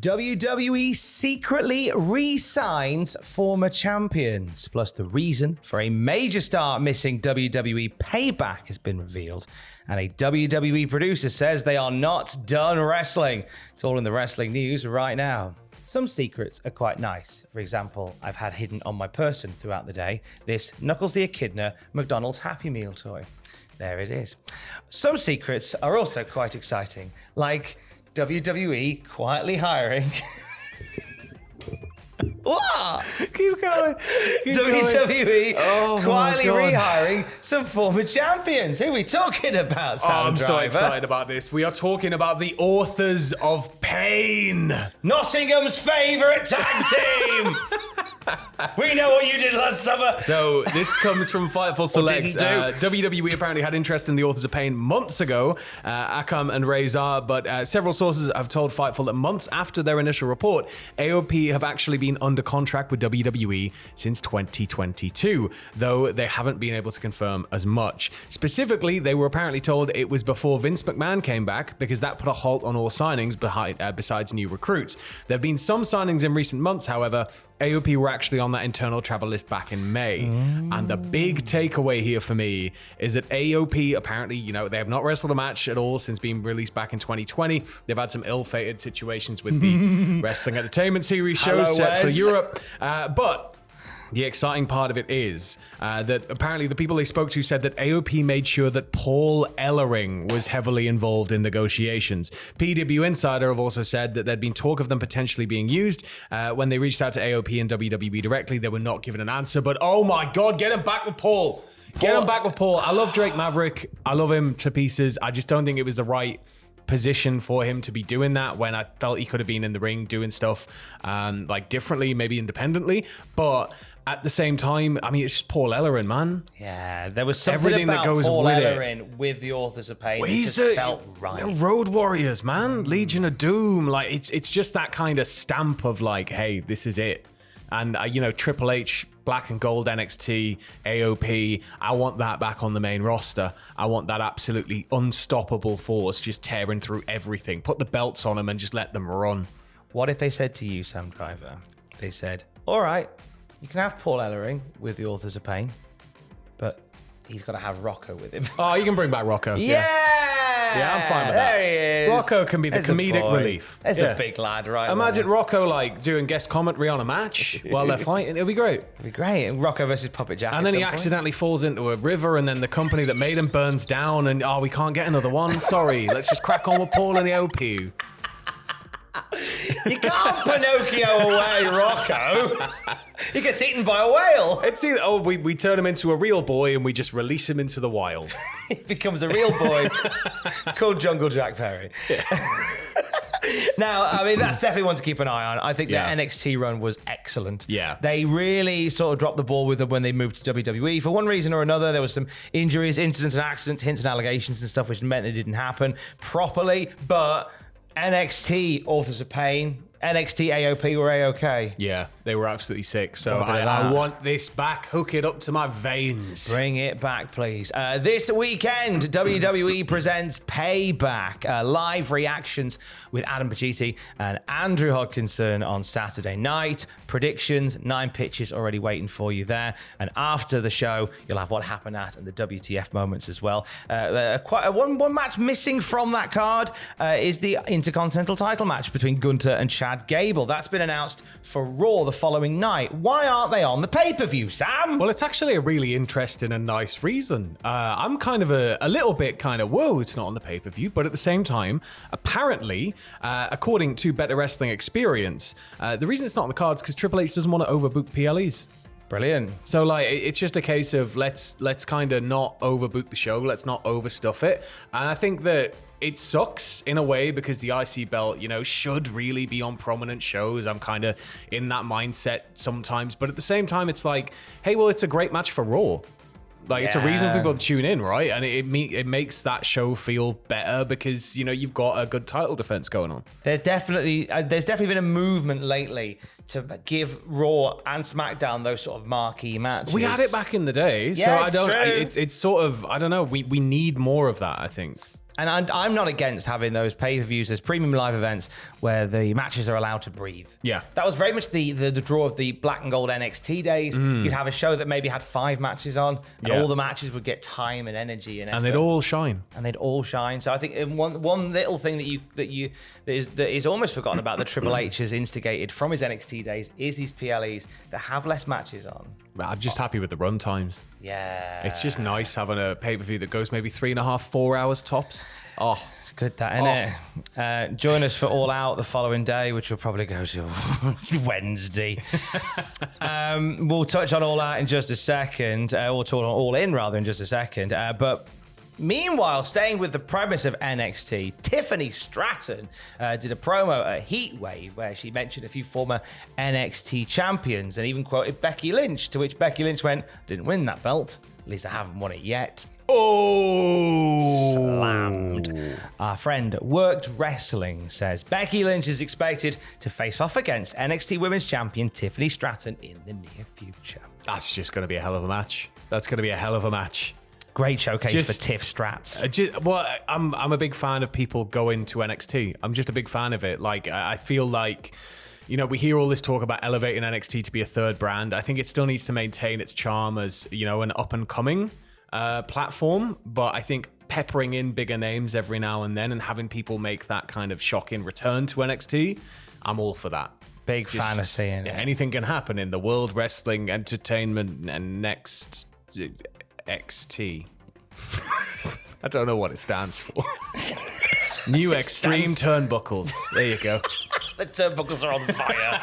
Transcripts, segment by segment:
WWE secretly re-signs former champions. Plus, the reason for a major star missing WWE Payback has been revealed. And a WWE producer says they are not done wrestling. It's all in the wrestling news right now. Some secrets are quite nice. For example, I've had hidden on my person throughout the day this Knuckles the Echidna McDonald's Happy Meal toy. There it is. Some secrets are also quite exciting, like WWE quietly hiring. What? Keep going. WWE quietly rehiring some former champions. Who are we talking about, Sam I'm Driver? so excited about this. We are talking about the authors of Pain. Nottingham's favourite tag team. We know what you did last summer. So this comes from Fightful Select. didn't do. WWE apparently had interest in the authors of Pain months ago, Akam and Razor, but several sources have told Fightful that months after their initial report, AOP have actually been under contract with WWE since 2022, though they haven't been able to confirm as much. Specifically, they were apparently told it was before Vince McMahon came back, because that put a halt on all signings besides new recruits. There have been some signings in recent months, however. AOP were actually on that internal travel list back in May. And the big takeaway here for me is that AOP apparently, they have not wrestled a match at all since being released back in 2020. They've had some ill-fated situations with the Wrestling Entertainment Series shows set for Europe. But the exciting part of it is that apparently the people they spoke to said that AOP made sure that Paul Ellering was heavily involved in negotiations. PW Insider have also said that there'd been talk of them potentially being used. When they reached out to AOP and WWE directly, they were not given an answer. But oh my God, get him back with Paul. Get him back with Paul. I love Drake Maverick. I love him to pieces. I just don't think it was the right position for him to be doing that when I felt he could have been in the ring doing stuff like differently, maybe independently. But at the same time, I mean, it's just Paul Ellering, man. Yeah, there was something Everything about that goes Paul with Ellering with the authors of Pain. Well, It just felt right. They're Road Warriors, man. Legion of Doom. Like it's just that kind of stamp of like, hey, this is it. And Triple H, Black and Gold NXT, AOP. I want that back on the main roster. I want that absolutely unstoppable force just tearing through everything. Put the belts on them and just let them run. What if they said to you, Sam Driver? They said, all right, you can have Paul Ellering with the authors of Pain, but he's got to have Rocco with him. Oh, you can bring back Rocco. Yeah, I'm fine with that. There he is. Rocco can be the comedic relief. There's the big lad, right? Imagine there. Rocco like doing guest commentary on a match while they're fighting. It'll be great. It'd be great. And Rocco versus Puppet Jack. And then he accidentally falls into a river, and then the company that made him burns down, and we can't get another one. Sorry, let's just crack on with Paul and the OP. You can't Pinocchio away, Rocco. He gets eaten by a whale. It's either, we turn him into a real boy and we just release him into the wild. He becomes a real boy called Jungle Jack Perry. Yeah. Now, I mean, that's definitely one to keep an eye on. I think the NXT run was excellent. Yeah. They really sort of dropped the ball with them when they moved to WWE. For one reason or another, there was some injuries, incidents and accidents, hints and allegations and stuff, which meant they didn't happen properly. But NXT, Authors of Pain, NXT AOP were A-OK. Yeah, they were absolutely sick. So I want this back. Hook it up to my veins. Bring it back, please. This weekend, WWE presents Payback. Live reactions with Adam Pacitti and Andrew Hodgkinson on Saturday night. Predictions, 9 pitches already waiting for you there. And after the show, you'll have what happened at and the WTF moments as well. One match missing from that card is the Intercontinental title match between Gunter and Chad Gable. That's been announced for Raw the following night. Why aren't they on the pay-per-view, Sam? Well, it's actually a really interesting and nice reason. I'm kind of a little bit whoa, it's not on the pay-per-view, but at the same time, apparently, according to Better Wrestling Experience, the reason it's not on the cards is because Triple H doesn't want to overbook PLEs. Brilliant. So like it's just a case of let's kind of not overbook the show, let's not overstuff it. And I think that it sucks in a way because the IC belt, should really be on prominent shows. I'm kind of in that mindset sometimes, but at the same time it's like, hey, well, it's a great match for Raw. Like it's a reason for people to tune in, right? And it makes that show feel better because you've got a good title defense going on. There's definitely been a movement lately to give Raw and SmackDown those sort of marquee matches. We had it back in the day, yeah, so it's sort of I don't know. We need more of that, I think. And I'm not against having those pay-per-views as premium live events where the matches are allowed to breathe. Yeah. That was very much the draw of the black and gold NXT days. You'd have a show that maybe had 5 matches on, and all the matches would get time and energy and effort. And they'd all shine. So I think one little thing that is almost forgotten about that Triple H has instigated from his NXT days is these PLEs that have less matches on. I'm just happy with the run times. Yeah. It's just nice having a pay-per-view that goes maybe 3.5, 4 hours tops. Oh, it's good, that, isn't it? Join us for All Out the following day, which will probably go to Wednesday. We'll touch on All Out in just a second. We'll talk on All In rather in just a second. But meanwhile, staying with the premise of NXT, Tiffany Stratton did a promo at Heatwave where she mentioned a few former NXT champions and even quoted Becky Lynch, to which Becky Lynch went, "Didn't win that belt. At least I haven't won it yet." Oh! Slammed. Our friend Worked Wrestling says Becky Lynch is expected to face off against NXT Women's Champion Tiffany Stratton in the near future. That's just going to be a hell of a match. That's going to be a hell of a match. Great showcase for Tiff Strats. I'm a big fan of people going to NXT. I'm just a big fan of it. Like, I feel like, you know, we hear all this talk about elevating NXT to be a third brand. I think it still needs to maintain its charm as, you know, an up and coming platform. But I think peppering in bigger names every now and then and having people make that kind of shocking return to NXT, I'm all for that. Big fan of seeing it. Anything can happen in the World Wrestling Entertainment and Next XT. I don't know what it stands for. New Extreme Turnbuckles. There you go. The turnbuckles are on fire.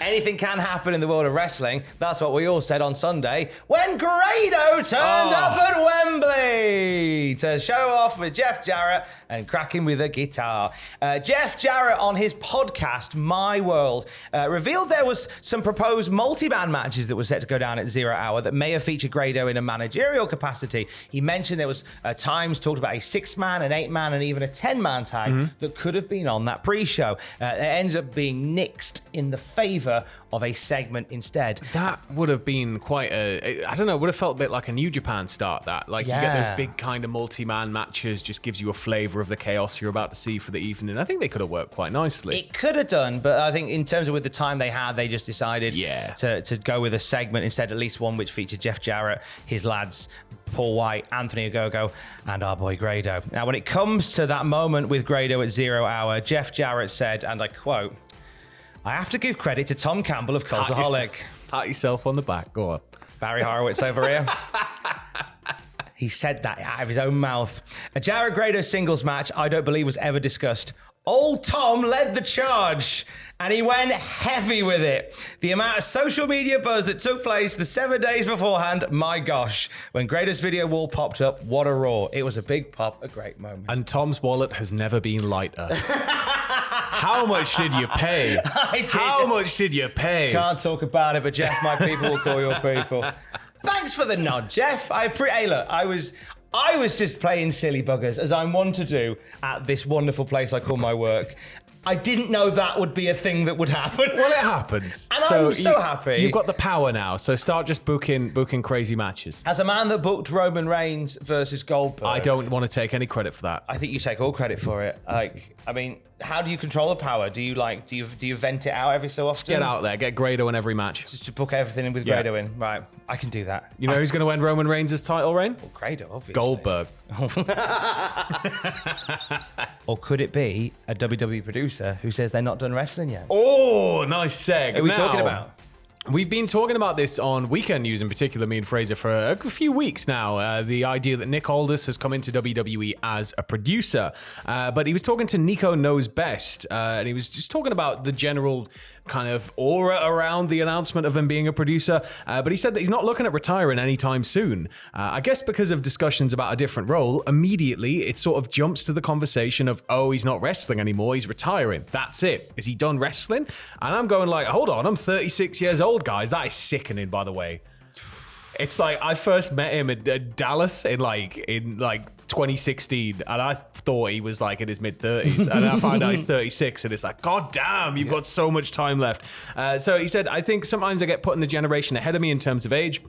Anything can happen in the world of wrestling. That's what we all said on Sunday when Grado turned up at Wembley to show off with Jeff Jarrett and cracking with a guitar. Jeff Jarrett on his podcast, My World, revealed there was some proposed multi-man matches that were set to go down at 0 hour that may have featured Grado in a managerial capacity. He mentioned there was times talked about a 6-man, an 8-man, and even a 10-man tag that could have been on that pre-show. It ends up being nixed in the favor of a segment instead. That would have been quite I don't know, would have felt a bit like a New Japan start that. Like, you get those big kind of multi-man matches, just gives you a flavor of the chaos you're about to see for the evening. I think they could have worked quite nicely. It could have done, but I think in terms of with the time they had, they just decided to go with a segment instead, at least one which featured Jeff Jarrett, his lads, Paul White, Anthony Ogogo, and our boy Grado. Now, when it comes to that moment with Grado at 0 hour, Jeff Jarrett said, and I quote, "I have to give credit to Tom Campbell of Cultaholic." Pat yourself on the back. Go on. Barry Horowitz over here. He said that out of his own mouth. A Jarrett Grado singles match I don't believe was ever discussed. Old Tom led the charge, and he went heavy with it. The amount of social media buzz that took place the 7 days beforehand, my gosh. When Grado's video wall popped up, what a roar. It was a big pop, a great moment. And Tom's wallet has never been lighter. How much did you pay? How much did you pay? Can't talk about it, but Jeff, my people will call your people. Thanks for the nod, Jeff. Hey, look, I was just playing silly buggers, as I'm one to do at this wonderful place I call my work. I didn't know that would be a thing that would happen. Well, it happens. And I'm so happy. You've got the power now, so start just booking crazy matches. As a man that booked Roman Reigns versus Goldberg, I don't want to take any credit for that. I think you take all credit for it. How do you control the power? Do you vent it out every so often? Get out there, get Grado in every match. Just to book everything in with Grado in. Right, I can do that. You know who's going to win Roman Reigns' title reign? Well, Grado, obviously. Goldberg. Or could it be a WWE producer who says they're not done wrestling yet? Oh, nice seg. Who are we talking about? We've been talking about this on Weekend News in particular, me and Fraser, for a few weeks now. The idea that Nick Aldis has come into WWE as a producer. But he was talking to Nico Knows Best, and he was just talking about the general kind of aura around the announcement of him being a producer. But he said that he's not looking at retiring anytime soon. I guess because of discussions about a different role, immediately it sort of jumps to the conversation of, oh, he's not wrestling anymore, he's retiring. That's it. Is he done wrestling? And I'm going like, hold on, I'm 36 years old, guys. That is sickening, by the way. It's like I first met him at Dallas in 2016, and I thought he was like in his mid-30s, and I find out he's 36, and it's like, god damn, you've got so much time left. So he said, I think sometimes I get put in the generation ahead of me in terms of age.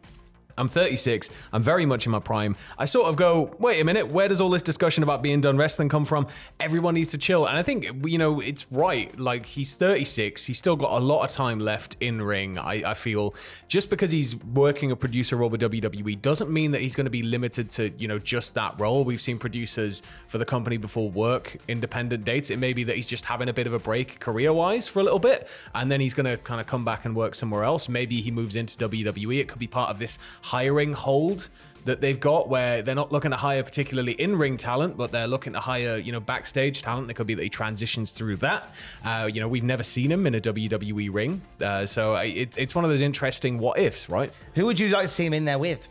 I'm 36. I'm very much in my prime. I sort of go, wait a minute, where does all this discussion about being done wrestling come from? Everyone needs to chill. And I think, it's right. Like, he's 36. He's still got a lot of time left in ring, I feel. Just because he's working a producer role with WWE doesn't mean that he's going to be limited to, just that role. We've seen producers for the company before work independent dates. It may be that he's just having a bit of a break career-wise for a little bit, and then he's going to kind of come back and work somewhere else. Maybe he moves into WWE. It could be part of this hiring hold that they've got, where they're not looking to hire particularly in-ring talent, but they're looking to hire, backstage talent. It could be that he transitions through that. We've never seen him in a WWE ring. So it's one of those interesting what ifs, right? Who would you like to see him in there with?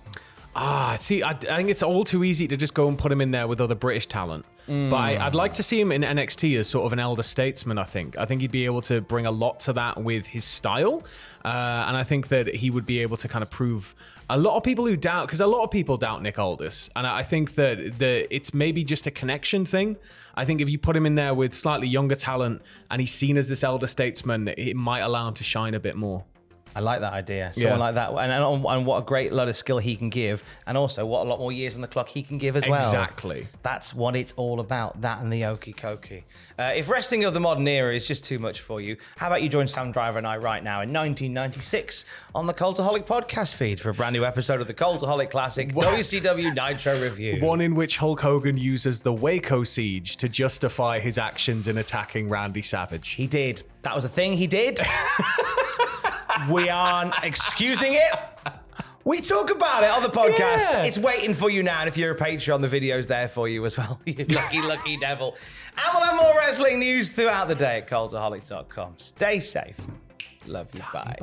See, I think it's all too easy to just go and put him in there with other British talent. But I'd like to see him in NXT as sort of an elder statesman, I think. I think he'd be able to bring a lot to that with his style. And I think that he would be able to kind of prove a lot of people who doubt, because a lot of people doubt Nick Aldis. And I think that it's maybe just a connection thing. I think if you put him in there with slightly younger talent and he's seen as this elder statesman, it might allow him to shine a bit more. I like that idea. Someone like that. And what a great load of skill he can give. And also what a lot more years on the clock he can give as well. Exactly. That's what it's all about. That and the okie dokie. If wrestling of the modern era is just too much for you, how about you join Sam Driver and I right now in 1996 on the Cultaholic podcast feed for a brand new episode of the Cultaholic Classic WCW Nitro Review. One in which Hulk Hogan uses the Waco siege to justify his actions in attacking Randy Savage. He did. That was a thing he did. We aren't excusing it. We talk about it on the podcast. Yeah. It's waiting for you now. And if you're a Patreon, the video's there for you as well. You lucky devil. And we'll have more wrestling news throughout the day at cultaholic.com. Stay safe. Love you. Bye.